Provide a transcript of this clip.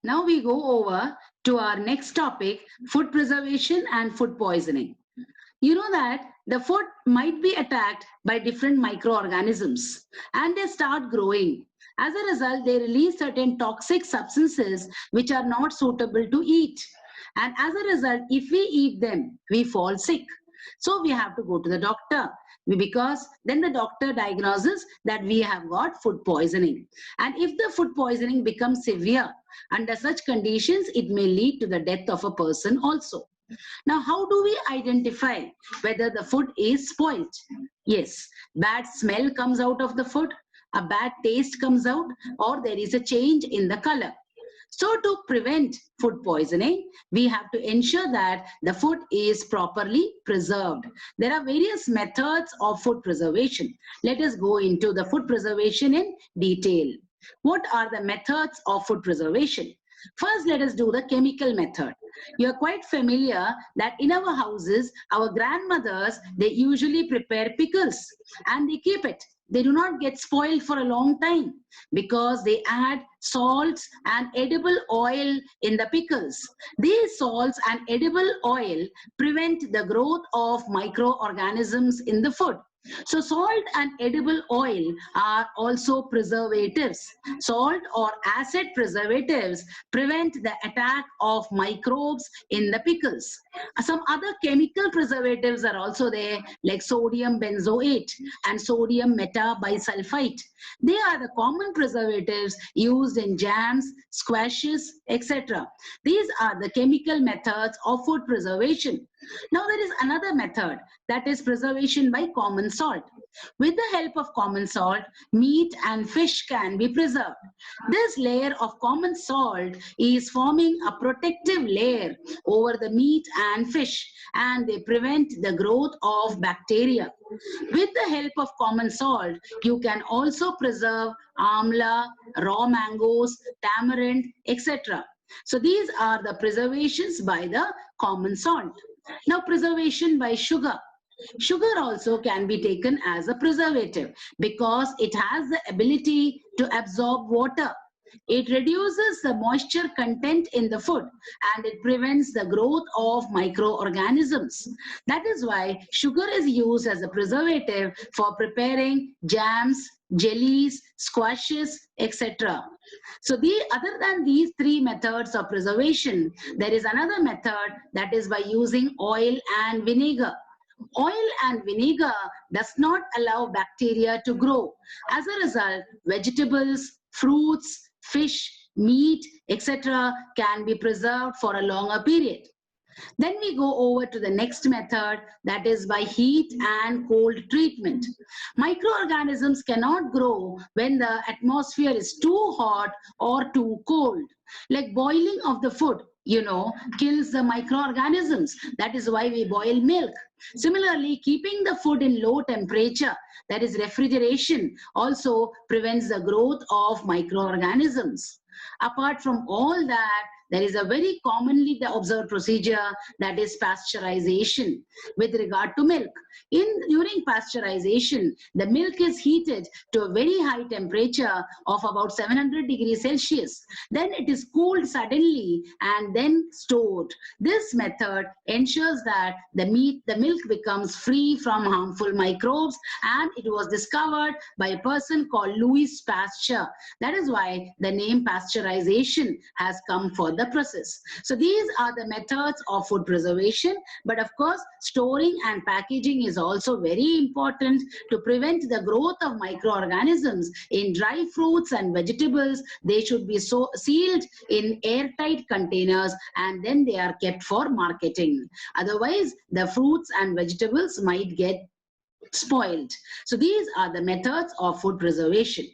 Now we go over to our next topic, food preservation and food poisoning. You know that the food might be attacked by different microorganisms and they start growing. As a result, they release certain toxic substances which are not suitable to eat. And as a result, if we eat them, we fall sick. So we have to go to the doctor because then the doctor diagnoses that we have got food poisoning. And if the food poisoning becomes severe, under such conditions, it may lead to the death of a person also. Now, how do we identify whether the food is spoiled? Yes, bad smell comes out of the food, a bad taste comes out, or there is a change in the color. So to prevent food poisoning, we have to ensure that the food is properly preserved. There are various methods of food preservation. Let us go into the food preservation in detail. What are the methods of food preservation? First, let us do the chemical method. You are quite familiar that in our houses, our grandmothers, they usually prepare pickles and they keep it. They do not get spoiled for a long time because they add salts and edible oil in the pickles. These salts and edible oil prevent the growth of microorganisms in the food. So salt and edible oil are also preservatives. Salt or acid preservatives prevent the attack of microbes in the pickles. Some other chemical preservatives are also there, like sodium benzoate and sodium metabisulfite. They are the common preservatives used in jams, squashes, etc. These are the chemical methods of food preservation. Now there is another method, that is preservation by common salt. With the help of common salt, meat and fish can be preserved. This layer of common salt is forming a protective layer over the meat and fish, and they prevent the growth of bacteria. With the help of common salt, you can also preserve amla, raw mangoes, tamarind, etc. So these are the preservations by the common salt. Now preservation by sugar. Sugar also can be taken as a preservative because it has the ability to absorb water. It reduces the moisture content in the food and it prevents the growth of microorganisms. That is why sugar is used as a preservative for preparing jams, jellies, squashes, etc. So other than these three methods of preservation, there is another method, that is by using oil and vinegar. Oil and vinegar does not allow bacteria to grow. As a result, vegetables, fruits, fish, meat, etc. can be preserved for a longer period. Then we go over to the next method, that is by heat and cold treatment. Microorganisms cannot grow when the atmosphere is too hot or too cold. Like boiling of the food, kills the microorganisms. That is why we boil milk. Similarly, keeping the food in low temperature, that is refrigeration, also prevents the growth of microorganisms. Apart from all that, there is a very commonly observed procedure, that is pasteurization with regard to milk. During pasteurization, the milk is heated to a very high temperature of about 700 degrees Celsius. Then it is cooled suddenly and then stored. This method ensures that the milk becomes free from harmful microbes, and it was discovered by a person called Louis Pasteur. That is why the name pasteurization has come for the process. So these are the methods of food preservation, but of course storing and packaging is also very important to prevent the growth of microorganisms. In dry fruits and vegetables, they should be sealed in airtight containers and then they are kept for marketing. Otherwise, the fruits and vegetables might get spoiled. So these are the methods of food preservation.